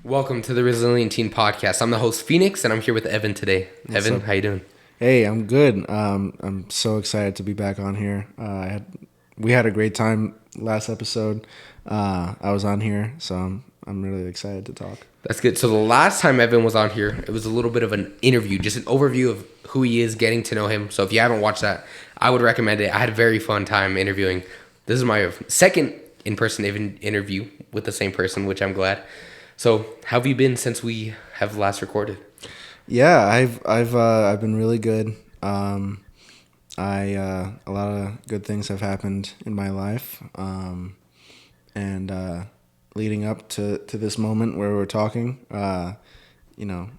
Welcome to the Resilient Teen Podcast. I'm the host Phoenix, and I'm here with Evan today. What's Evan, up? how you doing? Hey, I'm good. I'm so excited to be back on here. We had a great time last episode. I was on here, so I'm really excited to talk. That's good. So the last time Evan was on here, it was a little bit of an interview, just an overview of who he is, getting to know him. So if you haven't watched that, I would recommend it. I had a very fun time interviewing. This is my second in-person interview with the same person, which I'm glad. So how have you been since we have last recorded? Yeah, I've been really good. A lot of good things have happened in my life, and leading up to this moment where we're talking, you know,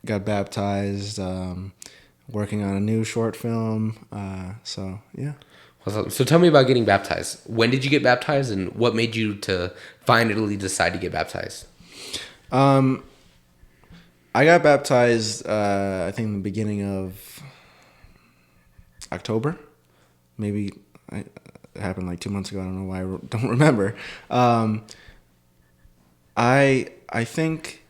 got baptized, working on a new short film. So yeah. So tell me about getting baptized. When did you get baptized, and what made you to finally decide to get baptized? Um, I got baptized. I think in the beginning of October, maybe. It happened like 2 months ago. I don't know why don't remember. I think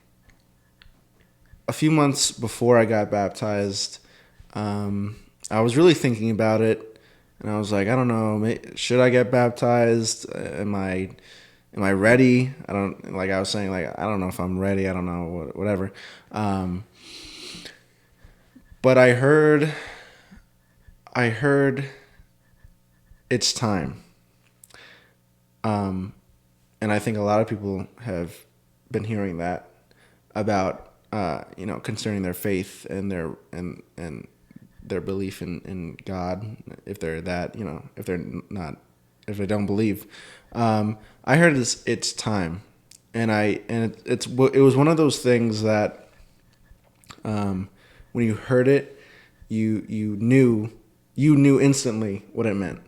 a few months before I got baptized, I was really thinking about it, and I was like, I don't know, should I get baptized? Am I ready? I don't like. I was saying like I don't know if I'm ready. I don't know whatever. Um, but I heard it's time. And I think a lot of people have been hearing that about concerning their faith and their belief in God, if they're that, if they're not, if they don't believe. I heard it's time, and it was one of those things that when you heard it, you knew instantly what it meant.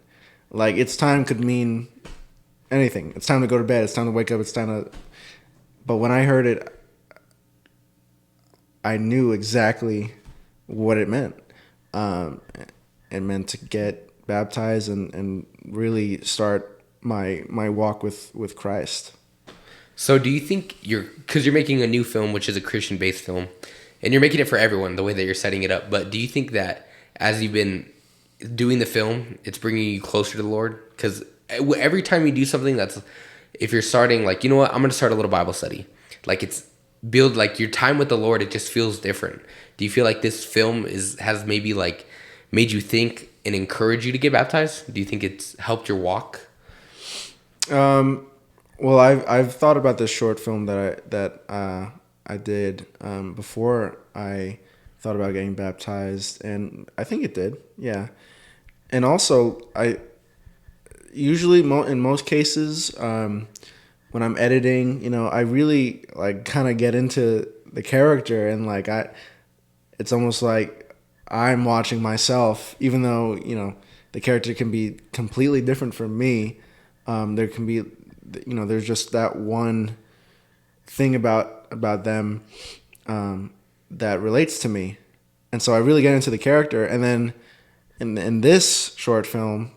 Like it's time could mean anything. It's time to go to bed. It's time to wake up. It's time to. But when I heard it, I knew exactly what it meant. It meant to get baptized and really start my walk with Christ. So do you think because you're making a new film, which is a Christian-based film, and you're making it for everyone the way that you're setting it up, but do you think that as you've been doing the film, it's bringing you closer to the Lord? Because every time you do something if you're starting, like, you know what, I'm going to start a little Bible study. Like build like your time with the Lord, it just feels different. Do you feel like this film has maybe like made you think and encourage you to get baptized? Do you think it's helped your walk? Well, I've thought about this short film I did before I thought about getting baptized, and I think it did. Yeah, and also I usually in most cases when I'm editing, I really like kind of get into the character, and like it's almost like I'm watching myself, even though the character can be completely different from me. There can be, there's just that one thing about them that relates to me, and so I really get into the character. And then in this short film,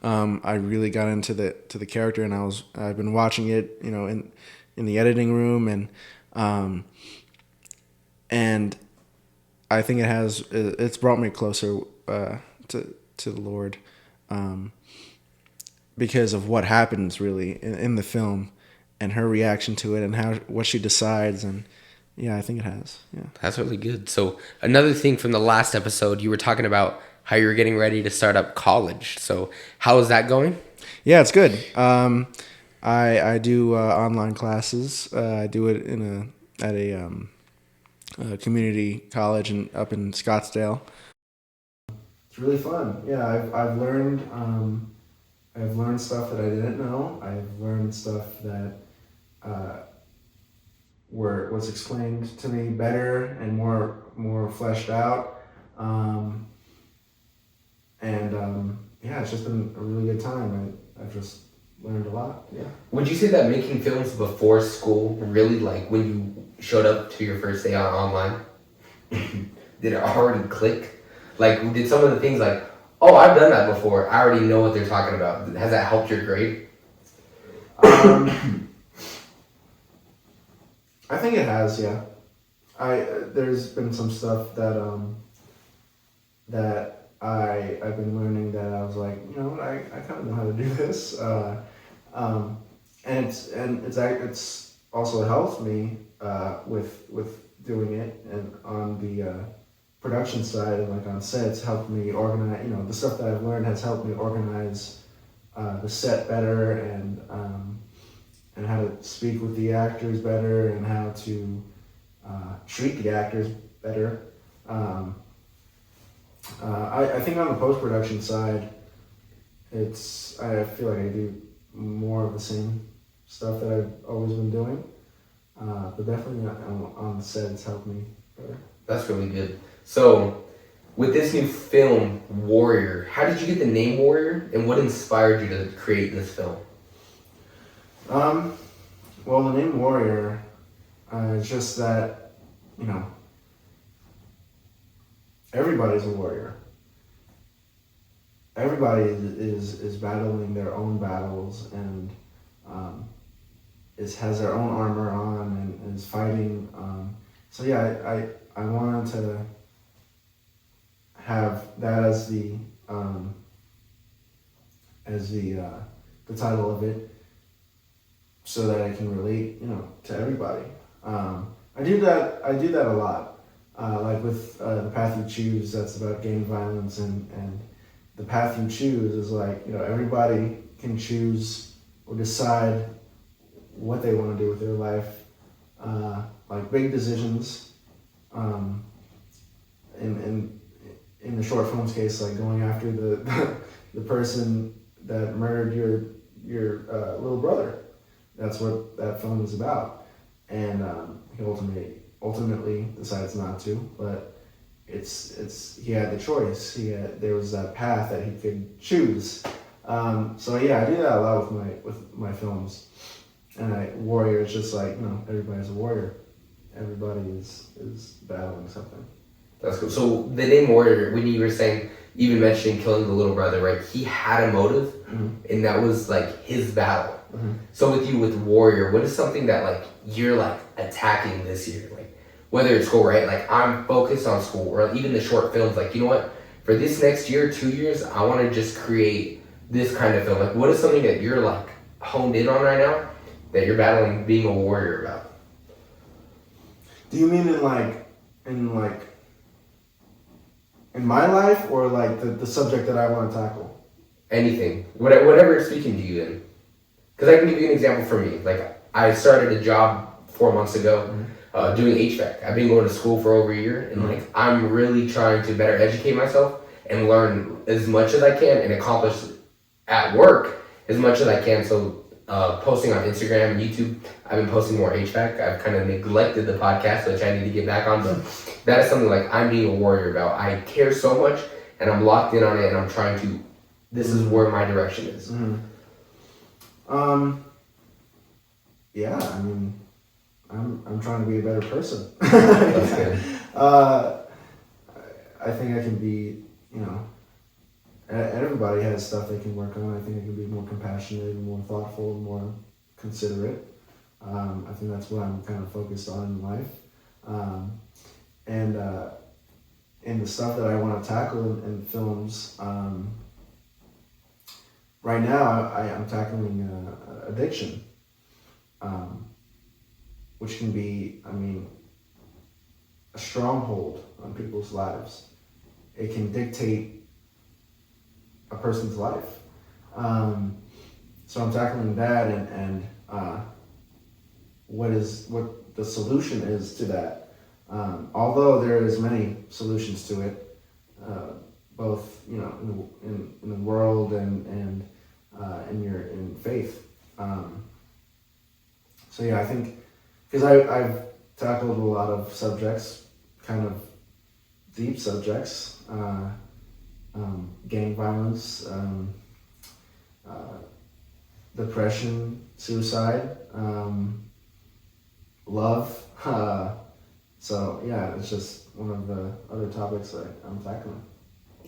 I really got into the character, and I've been watching it, in the editing room, and I think it's brought me closer to the Lord, because of what happens really in the film, and her reaction to it, and what she decides, and yeah, I think it has. Yeah. That's really good. So another thing from the last episode, you were talking about how you were getting ready to start up college. So how is that going? Yeah, it's good. I do online classes. I do it at a community college up in Scottsdale. It's really fun. Yeah, I've learned stuff that I didn't know. I've learned stuff that uh, was explained to me better and more fleshed out. Um, and yeah, it's just been a really good time. I've just learned a lot. Yeah. Would you say that making films before school really, like, when you showed up to your first day online, did it already click? Like, did some of the things like, oh, I've done that before, I already know what they're talking about. Has that helped your grade? Um, I think it has, yeah. There's been some stuff that I've been learning that I was like, you know what, I kind of know how to do this. And it's also helped me with doing it, and on the production side and like on sets helped me organize. You know, the stuff that I've learned has helped me organize the set better, and how to speak with the actors better, and how to treat the actors better. I think on the post production side, I feel like I do more of the same stuff that I've always been doing, but definitely on the set it's helped me better. That's really good. So, with this new film, Warrior, how did you get the name Warrior, and what inspired you to create this film? Well, the name Warrior is just that, you know, everybody's a warrior. Everybody is battling their own battles, and has their own armor on, and is fighting. So yeah, I wanted to have that as the title of it, so that I can relate, you know, to everybody. I do that a lot. Like with The Path You Choose, that's about gang violence, and the path you choose is like, you know, everybody can choose or decide what they want to do with their life. Like big decisions. In the short film's case, like going after the person that murdered your little brother. That's what that film is about. And he ultimately decides not to, but he had the choice. There was that path that he could choose. So yeah, I do that a lot with my films. And warrior is just like, you know, everybody's a warrior. Everybody is battling something. That's cool. So the name Warrior, when you were saying, even mentioning killing the little brother, right? He had a motive, and that was like his battle. Mm-hmm. So with you, with Warrior, what is something that like you're like attacking this year? Like whether it's school, right? Like I'm focused on school, or even the short films. Like, you know what? For this next year, 2 years, I want to just create this kind of film. Like, what is something that you're like honed in on right now that you're battling being a warrior about? Do you mean in my life, or like the subject that I want to tackle? Anything, whatever it's speaking to you in. Because I can give you an example for me. Like I started a job 4 months ago, doing HVAC. I've been going to school for over a year, and like I'm really trying to better educate myself and learn as much as I can and accomplish at work as much as I can. So posting on Instagram and YouTube, I've been posting more HVAC. I've kind of neglected the podcast, which I need to get back on, but that is something like I'm being a warrior about. I care so much, and I'm locked in on it, and I'm trying to, this is where my direction is. Yeah, I mean, I'm trying to be a better person. That's good. I think I can be, you know, everybody has stuff they can work on. I think I can be more compassionate and more thoughtful and more considerate. I think that's what I'm kind of focused on in life. And in the stuff that I want to tackle in films, right now I'm tackling addiction, which can be, I mean, a stronghold on people's lives. It can dictate a person's life. So I'm tackling that, and what the solution is to that. Although there is many solutions to it, both, you know, in the world and in faith. So yeah, I think because I've tackled a lot of subjects, kind of deep subjects. Gang violence, depression, suicide, love. So yeah, it's just one of the other topics that I'm tackling.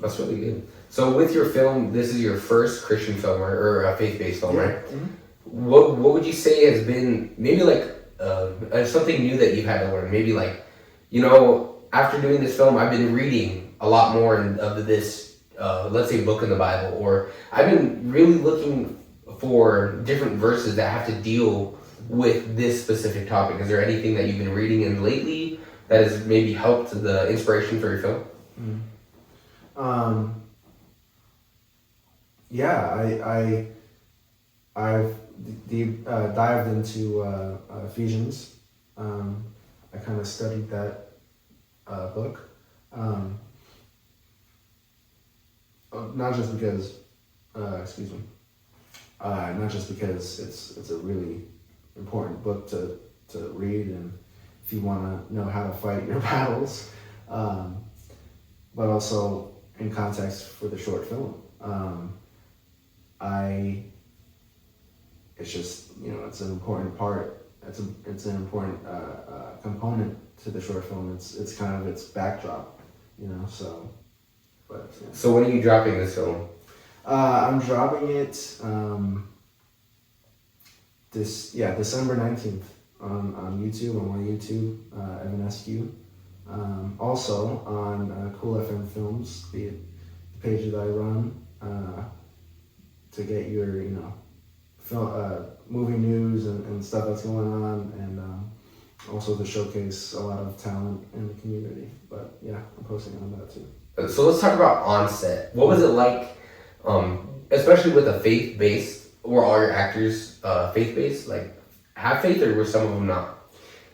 That's really good. So with your film, this is your first Christian film, or a faith-based film, right? Mm-hmm. What would you say has been maybe like a something new that you've had to learn? Maybe like, you know, after doing this film, I've been reading a lot more of this, let's say, book in the Bible, or I've been really looking for different verses that have to deal with this specific topic. Is there anything that you've been reading in lately that has maybe helped the inspiration for your film? Yeah, I've dived into Ephesians. I kind of studied that book, not just because, not just because it's a really important book to read, and if you want to know how to fight your battles, but also in context for the short film. It's just, you know, it's an important part. It's an important component to the short film. It's kind of its backdrop, you know. So, but yeah. So when are you dropping this film? I'm dropping it December 19th on YouTube. I'm on YouTube, Evan Escue. Also on Cool FM Films, the page that I run to get your, you know, movie news and stuff that's going on, and also to showcase a lot of talent in the community. But yeah, I'm posting on that too. So let's talk about on set. What was it like, especially with a faith-based, were all your actors faith-based? Like, have faith, or were some of them not?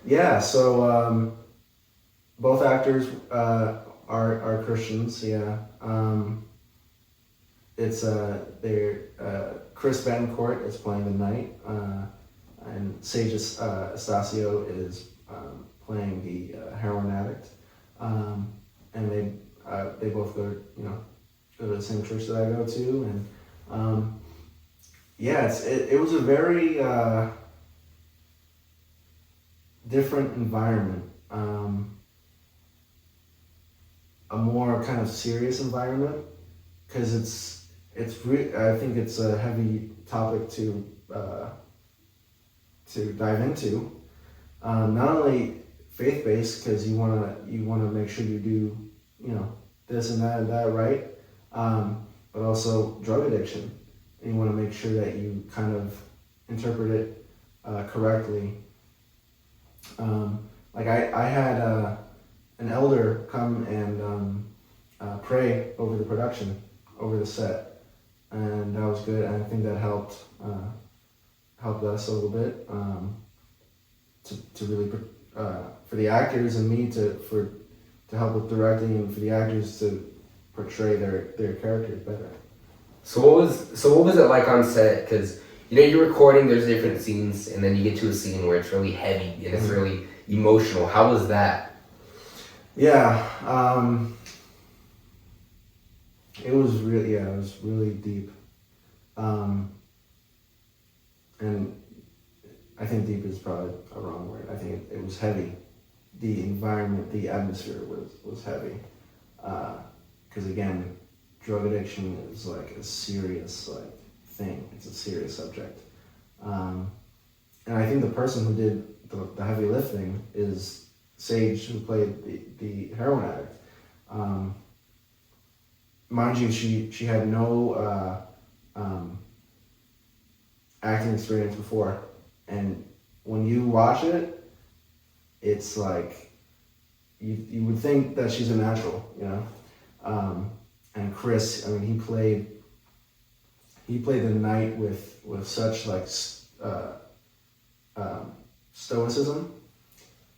Yeah, so both actors are Christians, yeah. It's they're Chris Bencourt is playing the knight, and Sage Estacio is playing the heroin addict, and they both go to the same church that I go to, and yeah, it was a very different environment, a more kind of serious environment, because I think it's a heavy topic to dive into. Not only faith-based, because you wanna make sure you do, you know, this and that right, but also drug addiction, and you want to make sure that you kind of interpret it correctly. Like I had an elder come and pray over the production, over the set, and that was good. And I think that helped us a little bit to really for the actors and me to help with directing, and for the actors to portray their characters better. So what was it like on set? Because you know, you're recording, there's different scenes, and then you get to a scene where it's really heavy and it's really emotional. How was that? Yeah, it was really deep, and I think deep is probably a wrong word. I think it was heavy. The environment, the atmosphere was heavy, because again, drug addiction is like a serious thing. It's a serious subject, and I think the person who did the heavy lifting is Sage, who played the heroin addict. Mind you, she had no acting experience before, and when you watch it, it's like you would think that she's a natural, you know. And Chris, I mean, he played the knight with such stoicism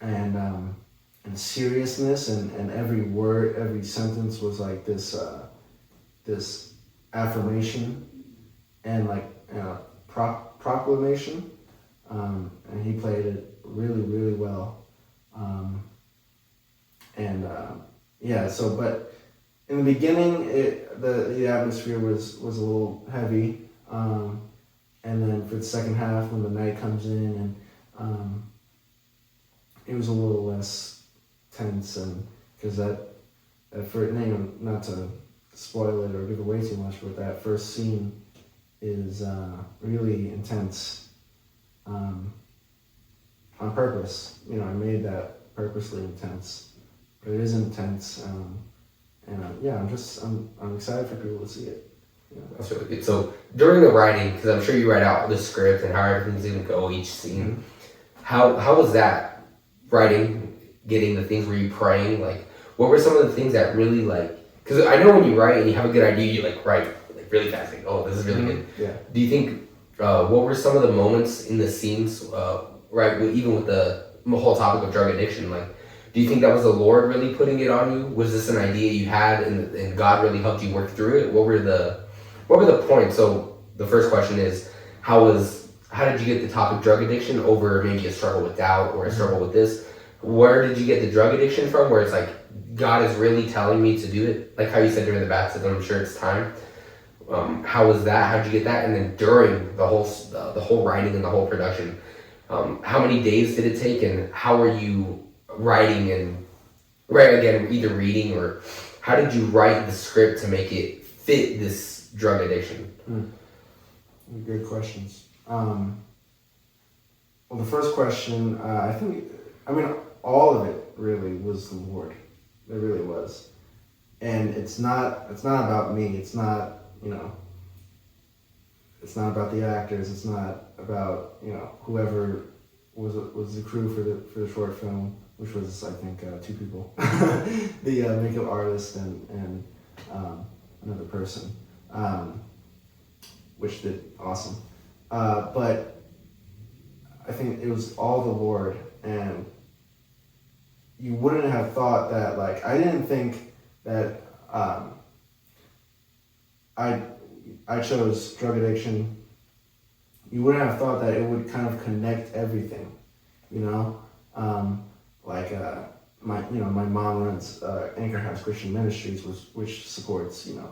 and seriousness, and every word, every sentence was like this affirmation and proclamation, and he played it really, really well. But in the beginning, the atmosphere was a little heavy, and then for the second half, when the night comes in, and it was a little less tense, and because not to spoil it or give away too much, but that first scene is really intense, on purpose. You know, I made that purposely intense, but it is intense. Yeah, I'm excited for people to see it. You know? That's really good. So during the writing, because I'm sure you write out the script and how everything's gonna go each scene. Mm-hmm. How was that writing? Getting the things, were you praying? Like, what were some of the things that really like? Because I know when you write and you have a good idea, you like write like really fast. Like, oh, this is really good. Yeah. Do you think what were some of the moments in the scenes, right? Even with the whole topic of drug addiction, like, do you think that was the Lord really putting it on you? Was this an idea you had, and God really helped you work through it? What were the points? So the first question is, how did you get the topic drug addiction over maybe a struggle with doubt or a struggle with this? Where did you get the drug addiction from? Where it's like, God is really telling me to do it, like how you said during the baptism. I'm sure it's time. How was that? How did you get that? And then during the whole writing and the whole production, how many days did it take, and how were you writing and again either reading, or how did you write the script to make it fit this drug addiction? Good questions. Well, the first question, I mean, all of it really was the Lord. It really was. And it's not about me. It's not, you know, it's not about the actors. It's not about, you know, whoever was the crew for the short film, which was, I think, 2 people, the makeup artist and another person, which did awesome. But I think it was all the Lord, and you wouldn't have thought that, like, I didn't think that I chose drug addiction. You wouldn't have thought that it would kind of connect everything, you know? My mom runs Anchor House Christian Ministries, which supports, you know,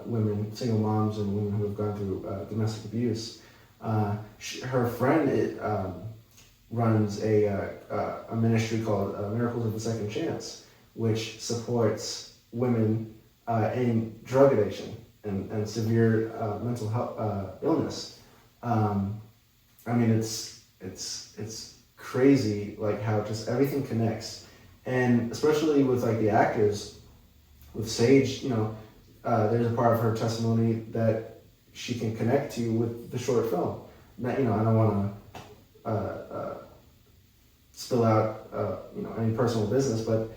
women, single moms, and women who have gone through domestic abuse. Her friend runs a ministry called Miracles of the Second Chance, which supports women in drug addiction and severe mental health illness. I mean, it's crazy, like, how just everything connects, and especially with, like, the actors. With Sage, you know, there's a part of her testimony that she can connect to with the short film. Now, you know, I don't want to spill out you know, any personal business, but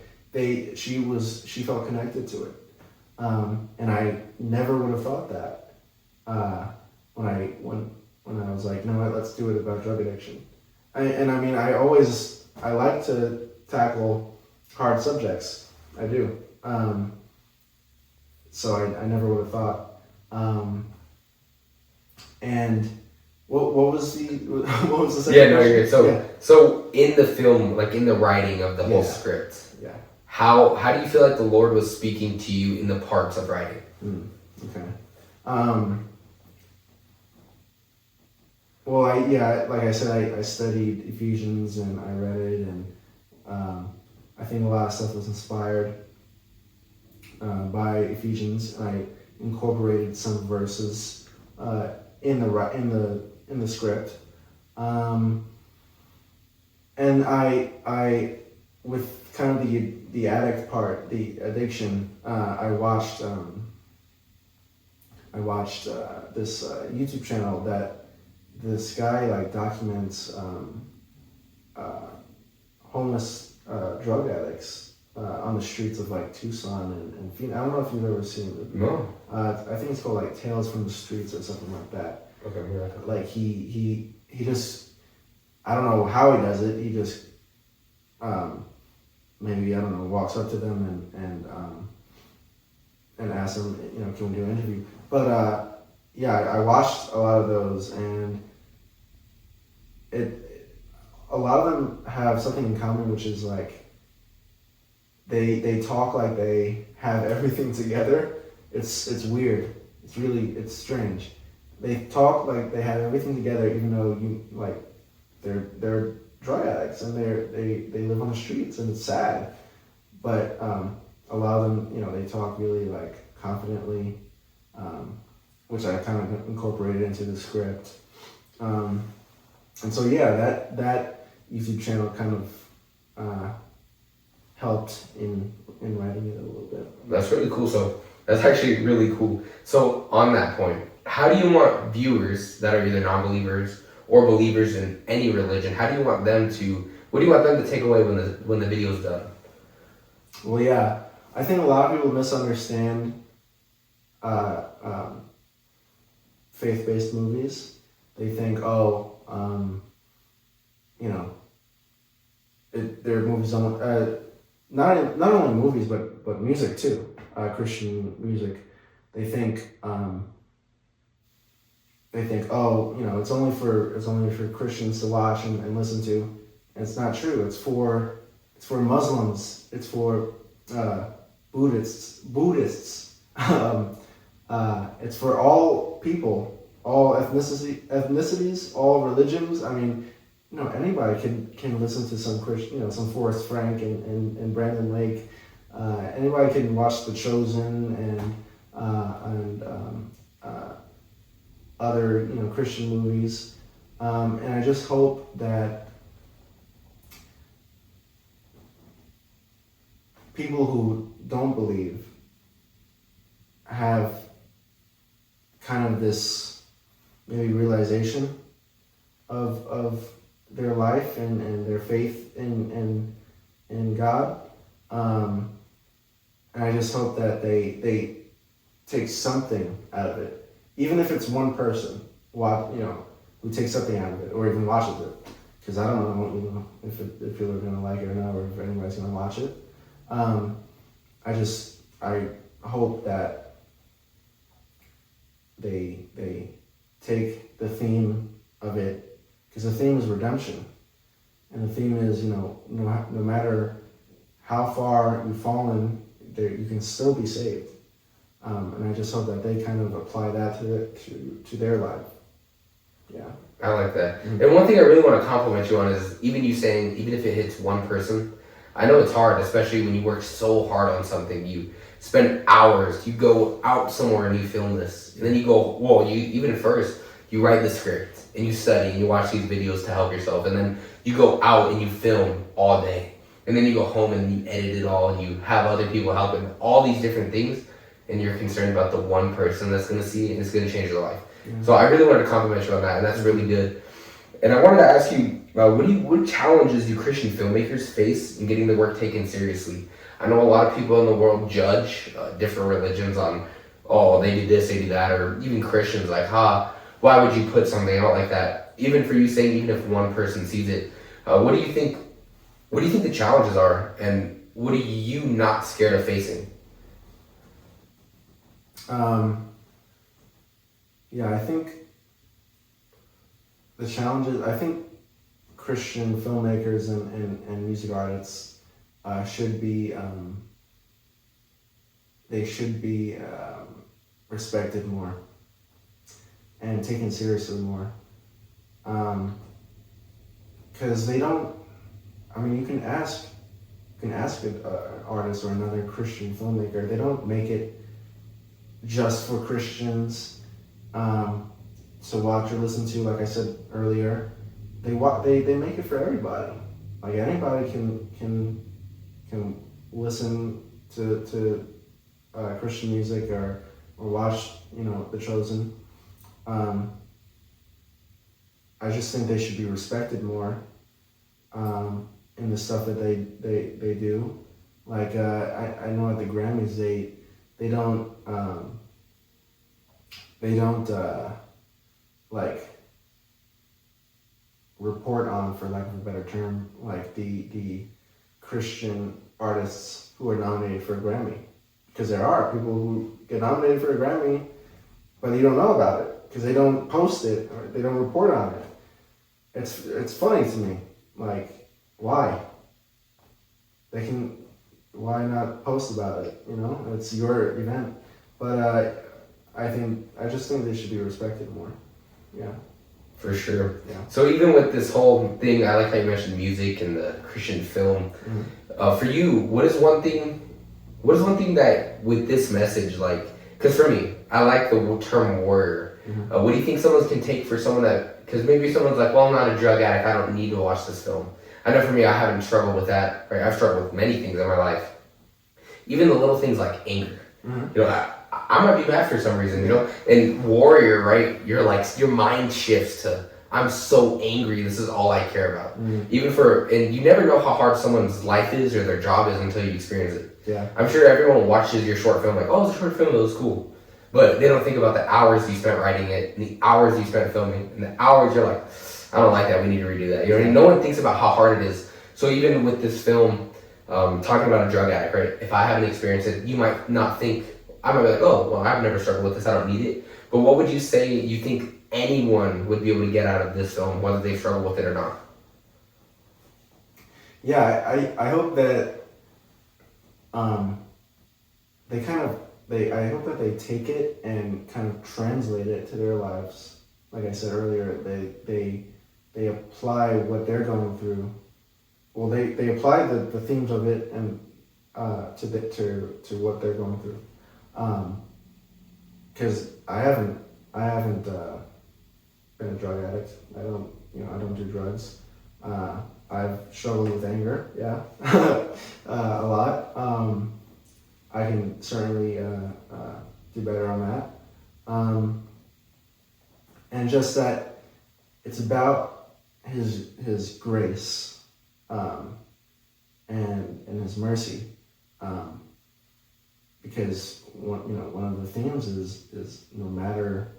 she felt connected to it, and I never would have thought that when I was like, you know what, let's do it about drug addiction. I mean, I like to tackle hard subjects. I do. So I never would have thought. And what was the second Yeah, no, question? you're good. So in the film, like in the writing of the whole script, how do you feel like the Lord was speaking to you in the parts of writing? Okay. Well, like I said, I studied Ephesians and I read it, and I think a lot of stuff was inspired by Ephesians. I incorporated some verses in the script, and I with kind of the addict part, the addiction. I watched this YouTube channel that this guy, like, documents homeless drug addicts on the streets of, like, Tucson and Phoenix. I don't know if you've ever seen it. No. I think it's called, like, Tales from the Streets or something like that. Okay. Yeah. Like, he just, I don't know how he does it. He just maybe, I don't know, walks up to them and asks them, you know, can we do an interview? But I watched a lot of those, and a lot of them have something in common, which is, like, they talk like they have everything together. It's weird. It's strange. They talk like they have everything together, even though they're drug addicts and they live on the streets, and it's sad. But a lot of them, you know, they talk really, like, confidently, which I kind of incorporated into the script. And so that YouTube channel kind of helped in writing it a little bit. That's really cool. So that's actually really cool. So on that point, how do you want viewers that are either non-believers or believers in any religion, what do you want them to take away when the video is done? Well, yeah, I think a lot of people misunderstand faith-based movies. They think, their movies don't. Not only movies, but music too. Christian music. They think, it's only for Christians to watch and listen to, and it's not true. It's for Muslims. It's for Buddhists. It's for all people, all ethnicities, all religions. I mean, anybody can listen to some Christian, some Forrest Frank and Brandon Lake. Anybody can watch The Chosen and other Christian movies, and I just hope that people who don't believe have kind of this maybe realization of their life and their faith in God, and I just hope that they take something out of it. Even if it's one person, who takes something out of it, or even watches it, because I don't know, if people are gonna like it or not, or if anybody's gonna watch it. I hope that they take the theme of it, because the theme is redemption, and the theme is no matter how far you've fallen, you can still be saved. And I just hope that they kind of apply that to their life. Yeah. I like that. Mm-hmm. And one thing I really want to compliment you on is even you saying, even if it hits one person, I know it's hard, especially when you work so hard on something. You spend hours, you go out somewhere and you film this. And then you go, even first, you write the script and you study and you watch these videos to help yourself. And then you go out and you film all day. And then you go home and you edit it all and you have other people helping, all these different things. And you're concerned about the one person that's going to see it and it's going to change their life. Yeah. So I really wanted to compliment you on that, and that's really good. And I wanted to ask you, what challenges do Christian filmmakers face in getting the work taken seriously? I know a lot of people in the world judge different religions on, they did this, they did that, or even Christians like, why would you put something out like that? Even for you saying, even if one person sees it, what do you think the challenges are, and what are you not scared of facing? I think the challenges, I think Christian filmmakers and music artists should be respected more and taken seriously more, because they don't. I mean, you can ask an artist or another Christian filmmaker. They don't make it just for Christians to watch or listen to. Like I said earlier, they make it for everybody. Like anybody can listen to Christian music or watch The Chosen. I just think they should be respected more in the stuff that they do. Like I know at the Grammys they don't report on, for lack of a better term, like the Christian artists who are nominated for a Grammy, because there are people who get nominated for a Grammy, but you don't know about it because they don't post it or they don't report on it. It's funny to me, like why not post about it? It's your event, but I just think they should be respected more. Yeah. For sure. Yeah. So even with this whole thing, I like how you mentioned music and the Christian film. Mm-hmm. For you, what is one thing that with this message, like, because for me, I like the term warrior. Mm-hmm. What do you think someone can take for someone that, because maybe someone's like, well, I'm not a drug addict, I don't need to watch this film. I know for me, I haven't struggled with that. Right, I've struggled with many things in my life, even the little things like anger. You know, I might be mad for some reason. You know, and warrior, right? You're like your mind shifts to I'm so angry. This is all I care about. Even for and you never know how hard someone's life is or their job is until you experience it. Yeah. I'm sure everyone watches your short film like, oh, it's a short film. It was cool. But they don't think about the hours you spent writing it, and the hours you spent filming, and the hours you're like, I don't like that. We need to redo that. You know what I mean? No one thinks about how hard it is. So even with this film, talking about a drug addict, right? If I haven't experienced it, you might not think. I might be like, oh, well, I've never struggled with this. I don't need it. But what would you say you think anyone would be able to get out of this film, whether they struggle with it or not? Yeah, I hope that I hope that they take it and kind of translate it to their lives. Like I said earlier, they apply what they're going through. Well, they apply the themes of it and to what they're going through. Because I haven't been a drug addict. I don't do drugs. I've struggled with anger, yeah, a lot. I can certainly do better on that. And just that it's about his grace and his mercy. Because one of the themes is no matter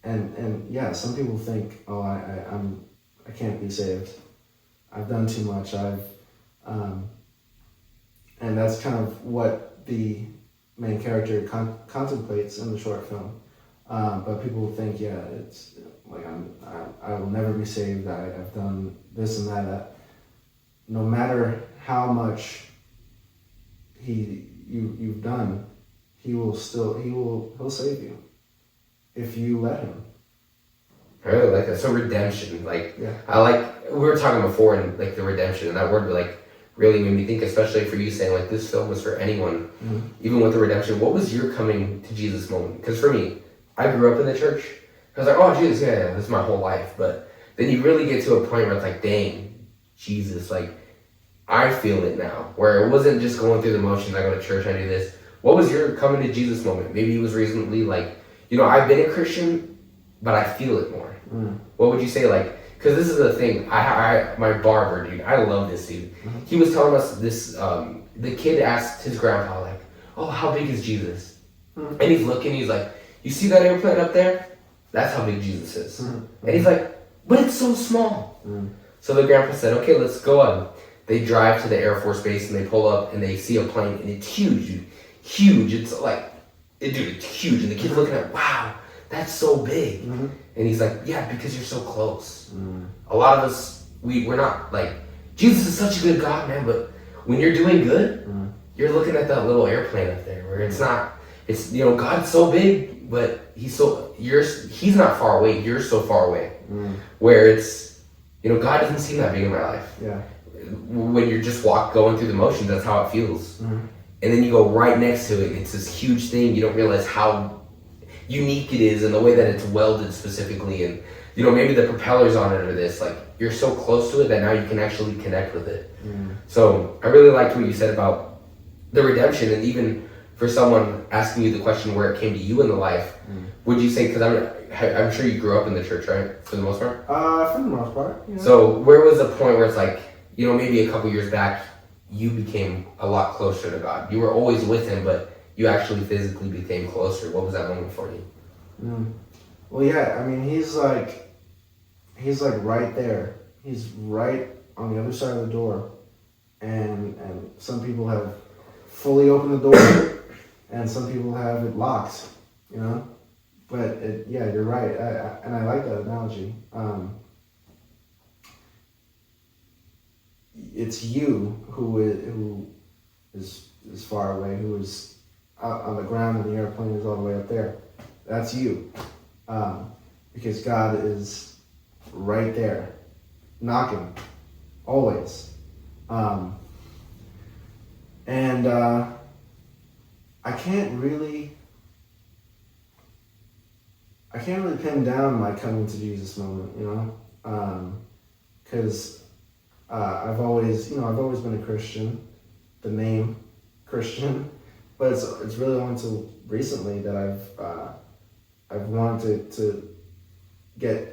and yeah, some people think, oh, I can't be saved. I've done too much. And that's kind of what the main character contemplates in the short film. But people think, yeah, it's like I will never be saved. I've done this and that. No matter how much you've done, he'll save you if you let him. I really like that. So redemption, like Yeah. I like we were talking before, and like the redemption, and that word like really made me think, especially for you saying like this film was for anyone, even with the redemption. What was your coming to Jesus moment? Because for me, I grew up in the church. I was like, oh Jesus, yeah, this is my whole life. But then you really get to a point where it's like, dang, Jesus, like I feel it now. Where it wasn't just going through the motions. I go to church, I do this. What was your coming to Jesus moment? Maybe it was recently like, I've been a Christian, but I feel it more. What would you say, like, because this is the thing, my barber, dude, I love this dude. He was telling us this, the kid asked his grandpa, like, oh, how big is Jesus? And he's looking, he's like, you see that airplane up there? That's how big Jesus is. And he's like, but it's so small. So the grandpa said, okay, let's go on. They drive to the Air Force Base and they pull up and they see a plane and it's huge, dude. Huge. It's like, dude, it's huge. And the kid's looking at, wow, that's so big. And he's like, yeah, because you're so close. A lot of us, we're not like, Jesus is such a good God, man, but when you're doing good, you're looking at that little airplane up there where it's not, God's so big, but he's not far away, you're so far away. Where it's, God doesn't seem that big in my life. Yeah. When you're just going through the motions, that's how it feels. And then you go right next to it, it's this huge thing, you don't realize how unique it is and the way that it's welded specifically, and maybe the propellers on it or this, like you're so close to it that now you can actually connect with it. So I really liked what you said about the redemption, and even for someone asking you the question where it came to you in the life, would you say, because I'm sure you grew up in the church, right, for the most part? For the most part. Yeah. So where was the point where it's like, maybe a couple years back you became a lot closer to God? You were always with him, but you actually physically became closer. What was that moment for you? Well, yeah, I mean, he's like right there. He's right on the other side of the door. And some people have fully opened the door and some people have it locked, But you're right. And I like that analogy. It's you who is far away, who is out on the ground and the airplane is all the way up there. That's you. Because God is right there, knocking, always. And I can't really pin down my coming to Jesus moment, because I've always been a Christian, the name Christian, but it's really only until recently that I've wanted to get,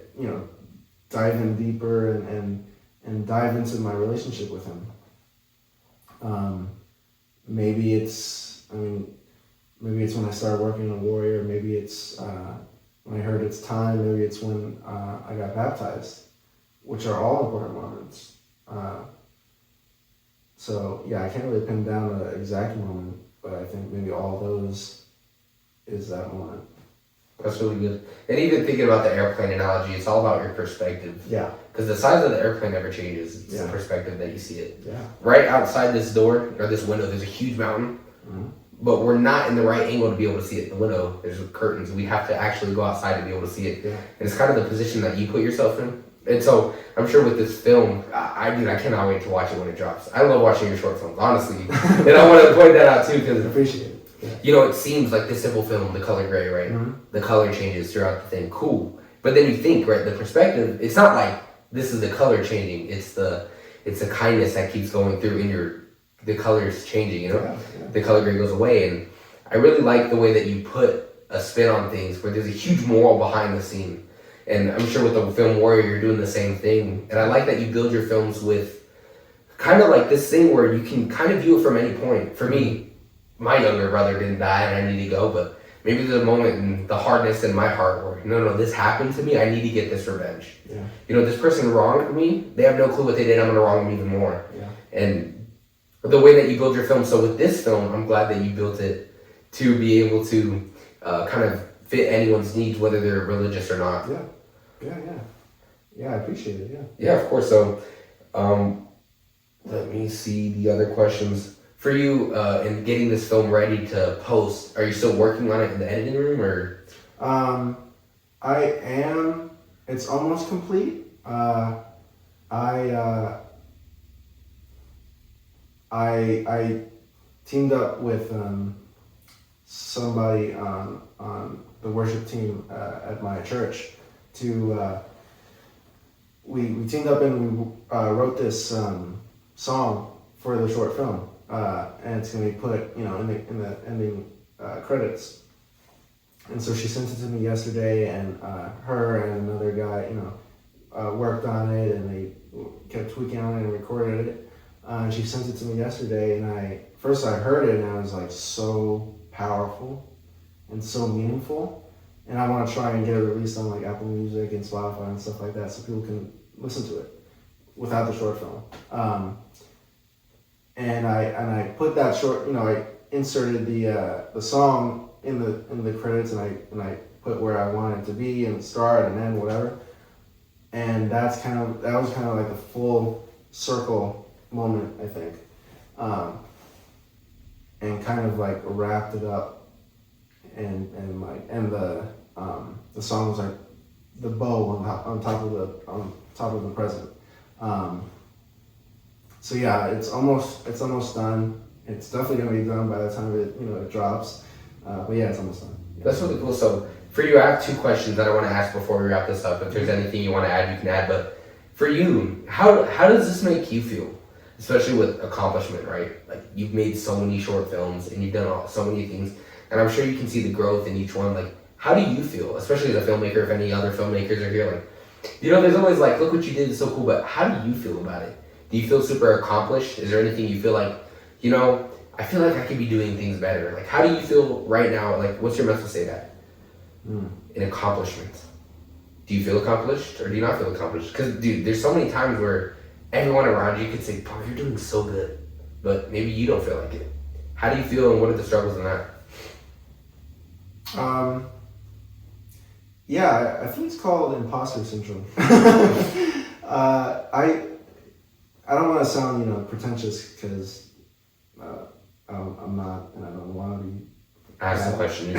dive in deeper and dive into my relationship with him. Maybe it's when I started working on Warrior. Maybe it's when I heard it's time. Maybe it's when I got baptized, which are all important moments. So yeah, I can't really pin down an exact moment, but I think maybe all those is that moment. That's really good. And even thinking about the airplane analogy, it's all about your perspective. Yeah. Because the size of the airplane never changes. It's Yeah. the perspective that you see it. Yeah. Right outside this door, or this window, there's a huge mountain. Mm-hmm. But we're not in the right angle to be able to see it in the window. There's curtains. We have to actually go outside to be able to see it. Yeah. And it's kind of the position that you put yourself in. And so I'm sure with this film, I cannot wait to watch it when it drops. I love watching your short films, honestly. And I want to point that out too, because I appreciate it. Yeah. It seems like this simple film, the color gray, right? Mm-hmm. The color changes throughout the thing. Cool. But then you think, right, the perspective, it's not like this is the color changing. It's the kindness that keeps going through in the colors changing, Yeah. The color gray goes away. And I really like the way that you put a spin on things where there's a huge moral behind the scene. And I'm sure with the film Warrior, you're doing the same thing. And I like that you build your films with kind of like this thing where you can kind of view it from any point. For me, my younger brother didn't die and I need to go, but maybe there's a moment in the hardness in my heart where, no, this happened to me, I need to get this revenge. Yeah. This person wronged me, they have no clue what they did, I'm going to wrong them even more. Yeah. And the way that you build your film, so with this film, I'm glad that you built it to be able to kind of fit anyone's needs, whether they're religious or not. Yeah. Yeah, I appreciate it, yeah. Yeah, of course. So, let me see the other questions. For you, in getting this film ready to post, are you still working on it in the editing room, or? I am. It's almost complete. I teamed up with somebody on the worship team at my church to. We teamed up and we wrote this song for the short film. And it's gonna be put, in the ending credits. And so she sent it to me yesterday, and her and another guy, worked on it, and they kept tweaking on it and recorded it. And she sent it to me yesterday, and I heard it, and I was like, so powerful and so meaningful. And I want to try and get it released on like Apple Music and Spotify and stuff like that, so people can listen to it without the short film. And I put that short, I inserted the song in the credits, and I put where I want it to be and start and end, whatever. And that was kind of like the full circle moment, I think, and kind of like wrapped it up, and the song was like the bow on top of the present. So yeah, it's almost done. It's definitely gonna be done by the time it drops. But yeah, it's almost done. That's really cool. So for you, I have two questions that I want to ask before we wrap this up. If there's anything you want to add, you can add. But for you, how does this make you feel, especially with accomplishment, right? Like you've made so many short films and you've done so many things, and I'm sure you can see the growth in each one. Like, how do you feel, especially as a filmmaker? If any other filmmakers are here, like, there's always like, look what you did, it's so cool. But how do you feel about it? Do you feel super accomplished? Is there anything you feel like, I feel like I could be doing things better? Like, how do you feel right now? Like, what's your mental state at? In accomplishment. Do you feel accomplished or do you not feel accomplished? Because, dude, there's so many times where everyone around you could say, bro, you're doing so good. But maybe you don't feel like it. How do you feel, and what are the struggles in that? Yeah, I think it's called imposter syndrome. I don't want to sound, pretentious, because I'm not, and I don't want to be. Ask the question.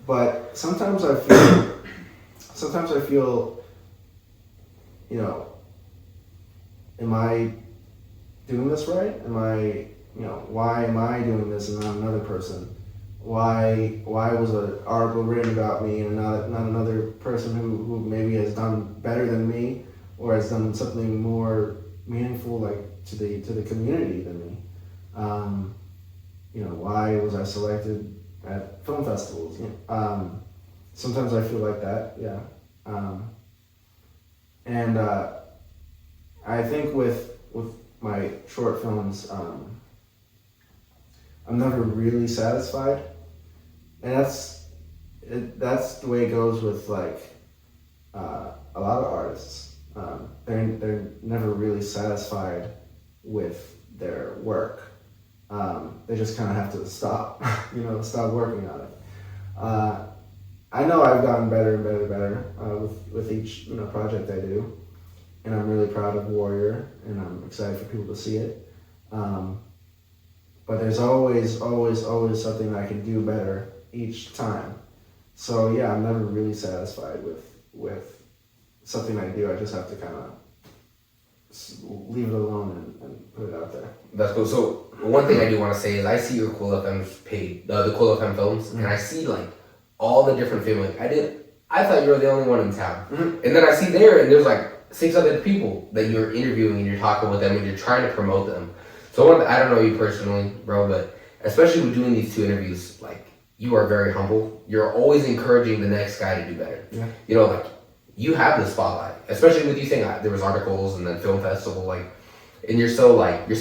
But sometimes I feel, am I doing this right? Why am I doing this and not another person? why was an article written about me and not another person who maybe has done better than me or has done something more meaningful like to the community than me. Why was I selected at film festivals? Sometimes I feel like that, yeah. And I think with my short films, I'm never really satisfied, and that's the way it goes with like a lot of artists. They're never really satisfied with their work. They just kind of have to stop, stop working on it. I know I've gotten better and better with each project I do, and I'm really proud of Warrior, and I'm excited for people to see it. But there's always something I can do better each time. So yeah, I'm never really satisfied with something I do. I just have to kind of leave it alone and put it out there. That's cool. So one thing I do want to say is I see your Cool FM page, the Cool FM films, and I see like all the different filmmakers. I thought you were the only one in town, and then I see there, and there's like 6 other people that you're interviewing, and you're talking with them, and you're trying to promote them. So I don't know you personally, bro, but especially with doing these 2 interviews, like you are very humble. You're always encouraging the next guy to do better. Yeah. Like you have the spotlight, especially with you saying there was articles and then film festival, like, and you're so like, I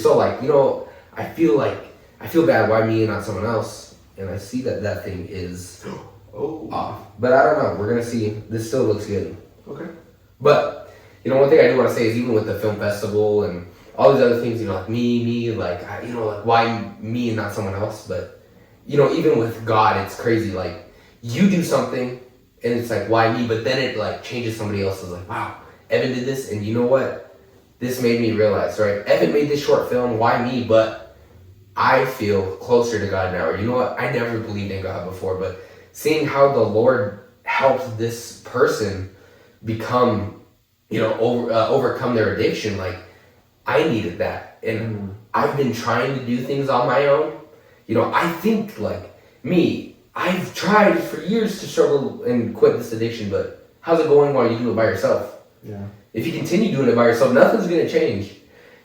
feel bad. Why me and not someone else? And I see that thing is off, but I don't know. We're gonna see. This still looks good. Okay. But one thing I do want to say is even with the film festival and all these other things, like me, like like why me and not someone else? But even with God, it's crazy. Like you do something and it's like why me? But then it like changes somebody else's. Like wow, Evan did this, and you know what? This made me realize, right? Evan made this short film. Why me? But I feel closer to God now. Or you know what? I never believed in God before, but seeing how the Lord helped this person become, overcome their addiction, like I needed that. And I've been trying to do things on my own. I think like me, I've tried for years to struggle and quit this addiction, but how's it going while you do it by yourself? Yeah. If you continue doing it by yourself, nothing's going to change,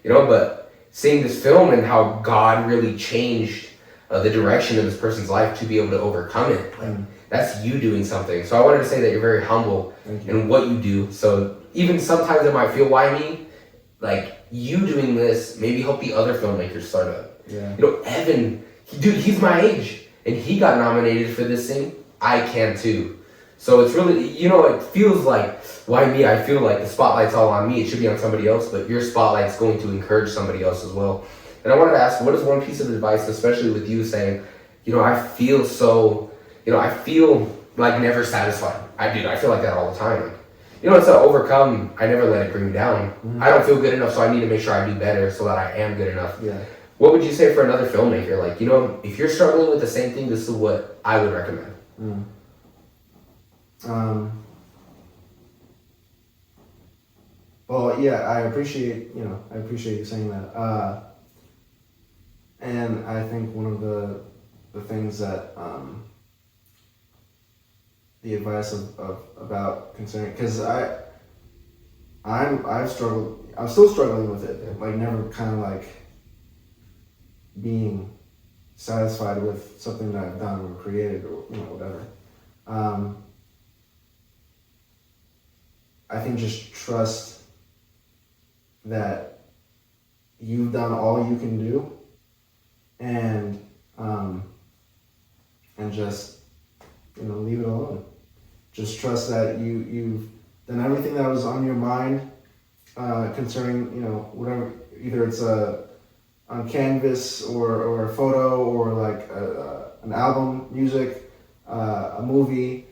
but seeing this film and how God really changed the direction of this person's life to be able to overcome it, like, that's you doing something. So I wanted to say that you're very humble in what you do. So even sometimes it might feel why me, like you doing this maybe help the other filmmakers start up. Yeah. Evan, he's my age and he got nominated for this thing. I can too. So it's really, it feels like, why me? I feel like the spotlight's all on me. It should be on somebody else, but your spotlight's going to encourage somebody else as well. And I wanted to ask, what is one piece of advice, especially with you saying, I feel so, I feel like never satisfied. I feel like that all the time. Like, it's to overcome, I never let it bring me down. I don't feel good enough, so I need to make sure I do better so that I am good enough. Yeah. What would you say for another filmmaker? Like, if you're struggling with the same thing, this is what I would recommend. Well, yeah, I appreciate you saying that. And I think one of the things that the advice about concerning, because I'm still struggling with it, like never kind of like being satisfied with something that I've done or created or whatever. I think just trust that you've done all you can do, and just leave it alone. Just trust that you've done everything that was on your mind concerning whatever, either it's on canvas or a photo or like an album, music, a movie,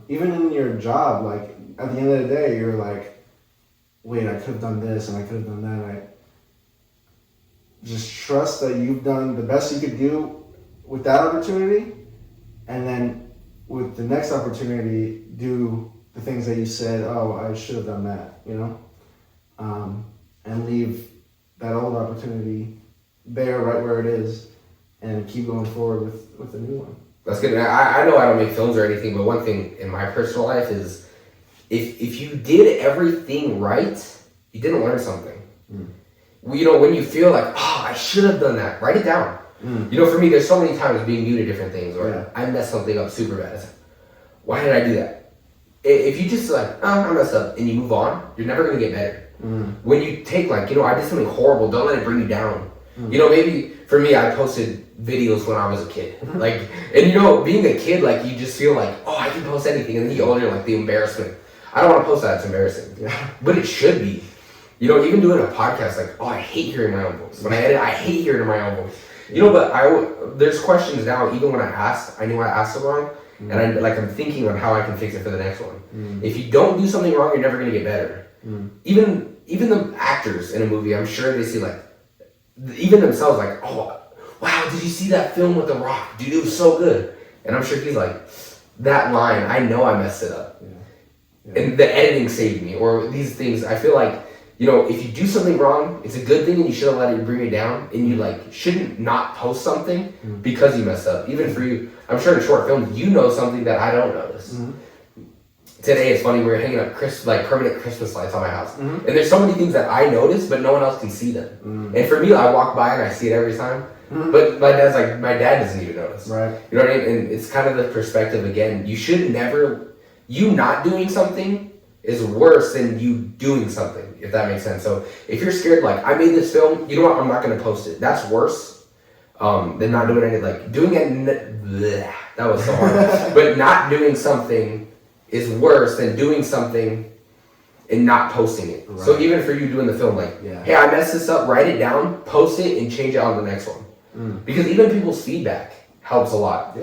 even in your job. Like at the end of the day, you're like, wait, I could have done this and I could have done that. Just trust that you've done the best you could do with that opportunity, and then with the next opportunity, do the things that you said, oh, I should have done that, and leave that old opportunity there right where it is, and keep going forward with the new one. That's good. I know I don't make films or anything, but one thing in my personal life is if you did everything right, you didn't learn something. You know, when you feel like, oh, I should have done that, write it down. You know, for me, there's so many times being new to different things where I messed something up super bad. It's like, why did I do that? If you just like, oh, I messed up, and you move on, you're never going to get better. When you take like, you know, I did something horrible, don't let it bring you down. You know, maybe for me, I posted videos when I was a kid. Like, and you know, being a kid, like, you just feel like, oh, I can post anything. And then you older, like, the embarrassment. I don't want to post that, it's embarrassing. But it should be. You know, even doing a podcast, like, oh, I hate hearing my own voice. When I edit, I hate hearing my own voice. You know, but there's questions now, even when I asked, I knew I asked it wrong. And I'm thinking on how I can fix it for the next one. If you don't do something wrong, you're never going to get better. Even the actors in a movie, I'm sure they see, like, even themselves, like, oh, wow, did you see that film with The Rock? Dude, it was so good. And I'm sure he's like, that line, I know I messed it up. And the editing saved me, or these things. I feel like, you know, if you do something wrong, it's a good thing and you shouldn't let it bring you down. And you, like, shouldn't not post something because you messed up. Even for you, I'm sure in short films, you know something that I don't notice. Today, it's funny, we were hanging up permanent Christmas lights on my house. And there's so many things that I notice, but no one else can see them. And for me, I walk by and I see it every time. But my dad's like, my dad doesn't even notice. Right. You know what I mean? And it's kind of the perspective again. You should never, you not doing something is worse than you doing something, if that makes sense. So if you're scared, like, I made this film, you know what, I'm not going to post it. That's worse than not doing anything. Like, doing it, bleh, that was so hard. But not doing something is worse than doing something and not posting it. Right. So even for you doing the film, like, hey, I messed this up, write it down, post it, and change it on the next one. Because even people's feedback helps a lot.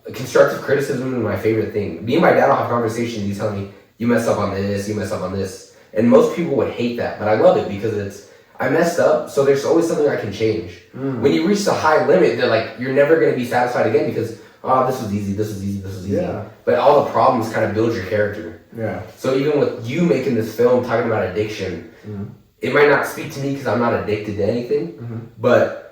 Constructive criticism is my favorite thing. Me and my dad will have conversations, he's telling me, you messed up on this, you messed up on this. And most people would hate that, but I love it because it's, I messed up, so there's always something I can change. When you reach the high limit, they're like, you're never going to be satisfied again because, oh, this was easy, this was easy, this was easy. But all the problems kind of build your character. So even with you making this film, talking about addiction, it might not speak to me because I'm not addicted to anything, but,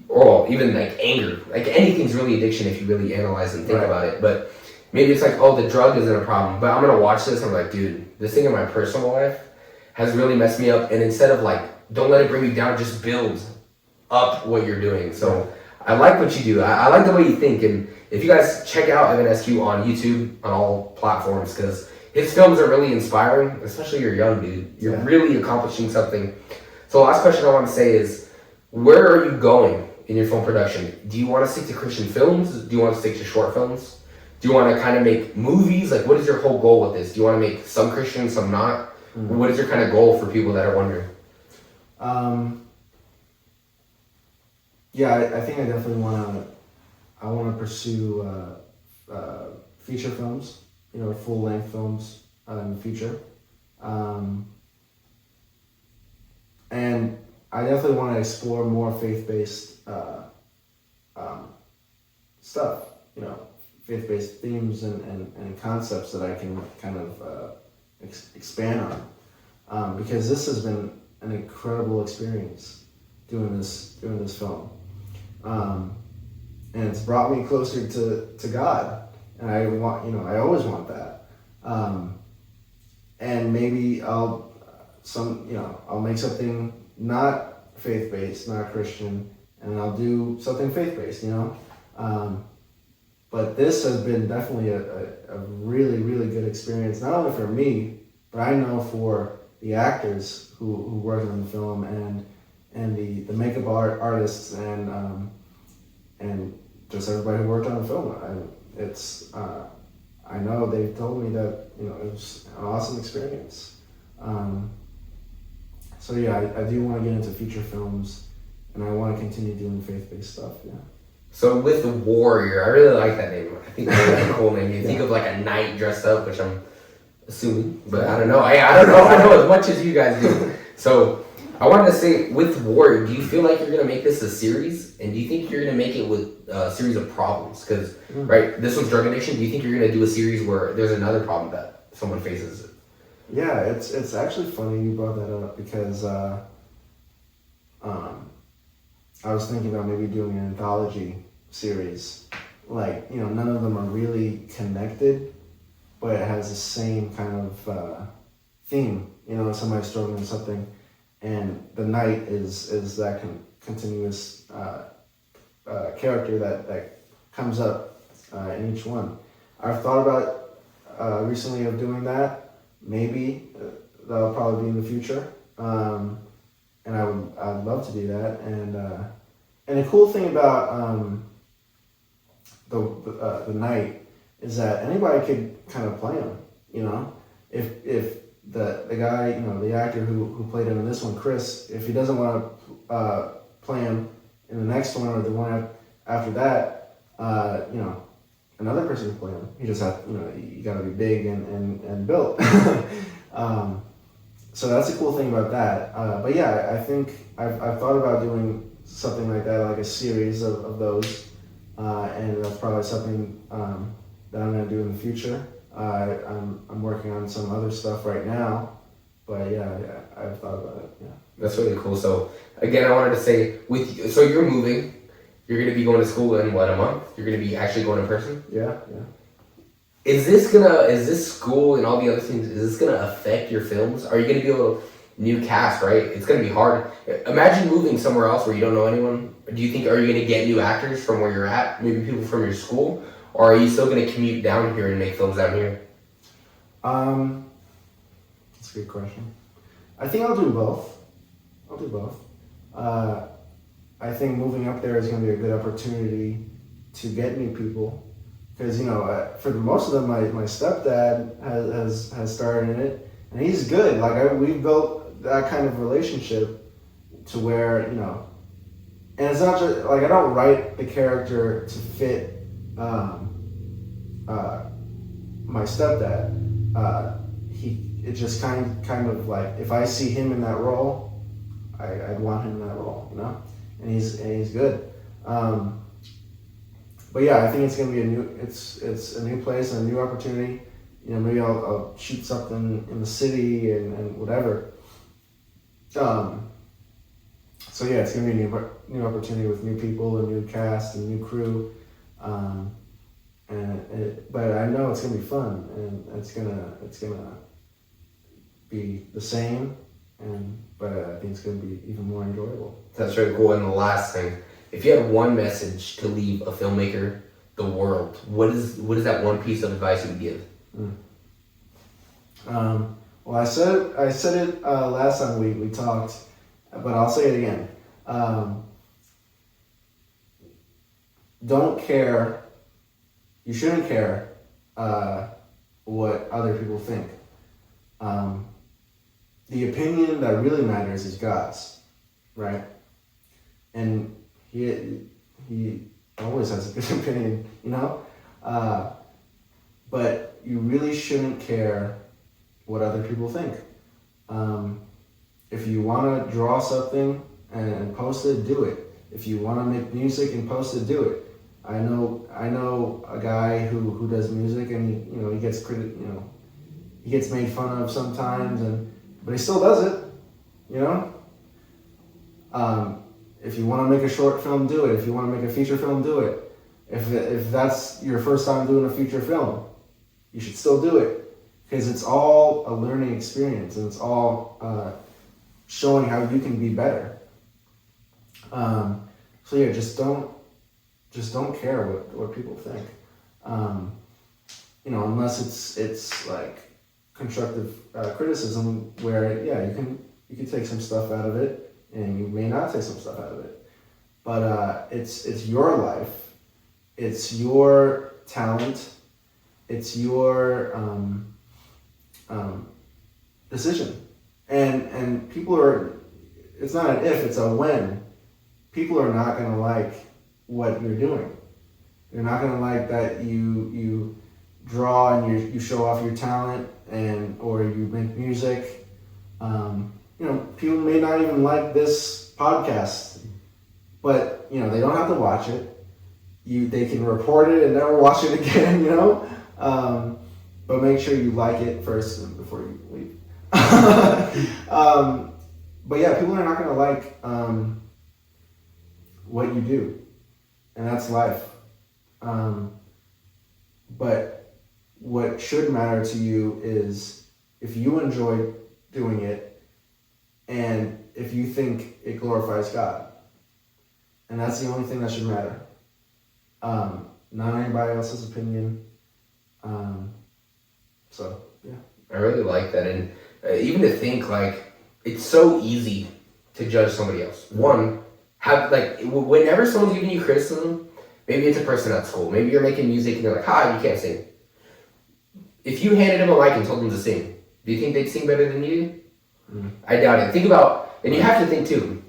or even like anger, like anything's really addiction if you really analyze and think about it. But maybe it's like, oh, the drug isn't a problem, but I'm going to watch this and I'm like, dude, this thing in my personal life has really messed me up. And instead of like, don't let it bring you down, just build up what you're doing. So I like what you do. I like the way you think. And if you guys check out Evan Escue on YouTube, on all platforms, because his films are really inspiring, especially you're young, dude. You're really accomplishing something. So the last question I want to say is, where are you going in your film production? Do you want to stick to Christian films? Do you want to stick to short films? Do you want to kind of make movies? Like, what is your whole goal with this? Do you want to make some Christian, some not? What is your kind of goal for people that are wondering? I think I definitely want to pursue feature films, you know, full-length films in the future. And I definitely want to explore more faith-based stuff, you know, faith-based themes and concepts that I can kind of expand on, because this has been an incredible experience doing this film, and it's brought me closer to God, and I always want that, and maybe I'll make something not faith-based, not Christian, and I'll do something faith-based, you know. But this has been definitely a really, really good experience, not only for me, but I know for the actors who worked on the film and the makeup artists and just everybody who worked on the film. I know they told me that, you know, it was an awesome experience. So yeah, I do want to get into feature films, and I want to continue doing faith-based stuff. Yeah. So with the Warrior, I really like that name. I think that's a cool name. You think of like a knight dressed up, which I'm assuming, but I don't know. I don't know. I know as much as you guys do. So I wanted to say, with Warrior, do you feel like you're gonna make this a series, and do you think you're gonna make it with a series of problems? Because right, this one's drug addiction. Do you think you're gonna do a series where there's another problem that someone faces? Yeah, it's actually funny you brought that up because I was thinking about maybe doing an anthology series. Like, none of them are really connected, but it has the same kind of theme. Somebody's struggling with something, and the knight is that continuous character that comes up in each one. I've thought about recently of doing that. Maybe that'll probably be in the future, and I'd love to do that. And the cool thing about the knight is that anybody could kind of play him. If the guy, the actor who played him in this one, Chris, if he doesn't want to play him in the next one or the one after that, another person can play him. You just have, you got to be big and built. So that's a cool thing about that. But yeah, I think I've thought about doing something like that, like a series of those, and that's probably something that I'm going to do in the future. I'm working on some other stuff right now, but yeah, I've thought about it. Yeah, that's really cool. So again, I wanted to say so you're moving. You're going to be going to school in a month? You're going to be actually going in person? Yeah. Is this school and all the other things, is this going to affect your films? Are you going to be able to, new cast, right? It's going to be hard. Imagine moving somewhere else where you don't know anyone. Are you going to get new actors from where you're at? Maybe people from your school? Or are you still going to commute down here and make films out here? That's a good question. I think I'll do both. I think moving up there is going to be a good opportunity to get new people, because for most of them, my stepdad has starred in it, and he's good. Like we've built that kind of relationship to where and it's not just like I don't write the character to fit my stepdad. It just kind of like if I see him in that role, I'd want him in that role, and he's good. But yeah, I think it's gonna be it's a new place and a new opportunity. Maybe I'll shoot something in the city and whatever. So yeah, it's gonna be a new opportunity with new people, a new cast, and new crew. But I know it's gonna be fun, and it's gonna be the same, but I think it's gonna be even more enjoyable. That's really cool. And the last thing, if you had one message to leave a filmmaker, the world, what is that one piece of advice you would give? Well, I said it last time we talked, but I'll say it again. Don't care. You shouldn't care what other people think. The opinion that really matters is God's, right? And he always has a good opinion, but you really shouldn't care what other people think. If you want to draw something and post it, do it. If you want to make music and post it, do it. I know a guy who does music, and he gets he gets made fun of sometimes, but he still does it, If you want to make a short film, do it. If you want to make a feature film, do it. If that's your first time doing a feature film, you should still do it, because it's all a learning experience, and it's all showing how you can be better. So yeah, just don't care what people think. Unless it's like constructive criticism, where you can take some stuff out of it, and you may not take some stuff out of it. But it's your life, it's your talent, it's your decision, and people are. It's not an if, it's a when. People are not gonna like what you're doing. They're not gonna like that you draw and you show off your talent or you make music. People may not even like this podcast, but they don't have to watch it. They can report it and never watch it again. But make sure you like it first before you leave. But yeah, people are not gonna like what you do. and that's life. But what should matter to you is if you enjoy doing it and if you think it glorifies God. And that's the only thing that should matter. Not anybody else's opinion. So, yeah. I really like that. And even to think, like, it's so easy to judge somebody else. One, whenever someone's giving you criticism, maybe it's a person at school. Maybe you're making music and they're like, you can't sing. If you handed them a mic and told them to sing, do you think they'd sing better than you do? I doubt it. Think about, and you have to think too,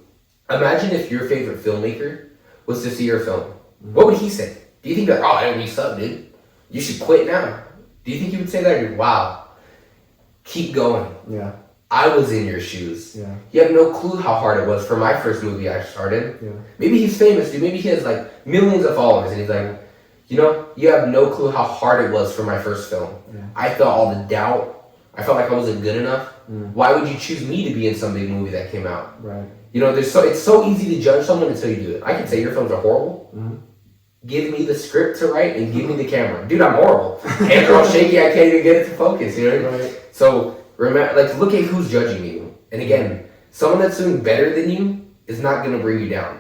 imagine if your favorite filmmaker was to see your film. What would he say? Do you think that, that would be suck, dude? You should quit now. Do you think he would say that? Or, wow, keep going. Yeah. I was in your shoes. Yeah. You have no clue how hard it was for my first movie I started. Yeah. Maybe he's famous, dude. Maybe he has like millions of followers, and he's like, you have no clue how hard it was for my first film. Yeah. I felt all the doubt. I felt like I wasn't good enough. Why would you choose me to be in some big movie that came out? Right. It's so easy to judge someone until you do it. I can say your films are horrible. Give me the script to write and give me the camera. Dude, I'm horrible. Hands are all shaky. I can't even get it to focus. Right. So remember, look at who's judging you. And again, someone that's doing better than you is not going to bring you down.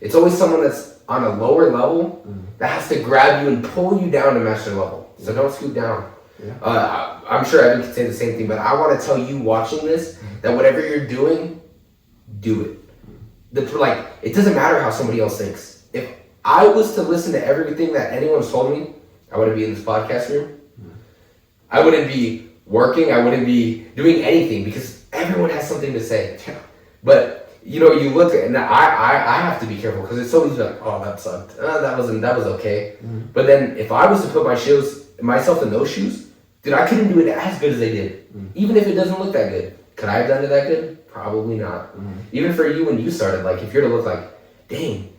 It's always someone that's on a lower level that has to grab you and pull you down to match their level. So don't scoot down. Yeah. I'm sure Evan could say the same thing, but I want to tell you watching this that whatever you're doing, do it. It doesn't matter how somebody else thinks. If I was to listen to everything that anyone's told me, I wouldn't be in this podcast room. I wouldn't be working. I wouldn't be doing anything because everyone has something to say. But you look at, and I have to be careful because it's so easy to be like, that sucked. That was okay. But then if I was to put myself in those shoes, dude, I couldn't do it as good as they did. Even if it doesn't look that good. Could I have done it that good? Probably not. Even for you when you started, if you're to look like, dang,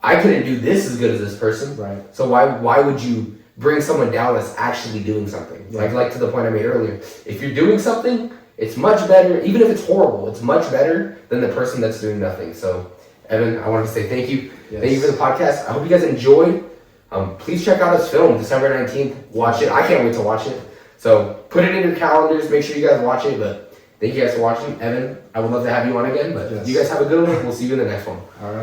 I couldn't do this as good as this person. Right. So why would you bring someone down that's actually doing something? Yeah. Like to the point I made earlier. If you're doing something, it's much better, even if it's horrible, it's much better than the person that's doing nothing. So, Evan, I wanted to say thank you. Yes. Thank you for the podcast. I hope you guys enjoyed. Please check out his film, December 19th. Watch it. I can't wait to watch it. So put it in your calendars. Make sure you guys watch it. But thank you guys for watching. Evan, I would love to have you on again. But yes. You guys have a good one. We'll see you in the next one. All right.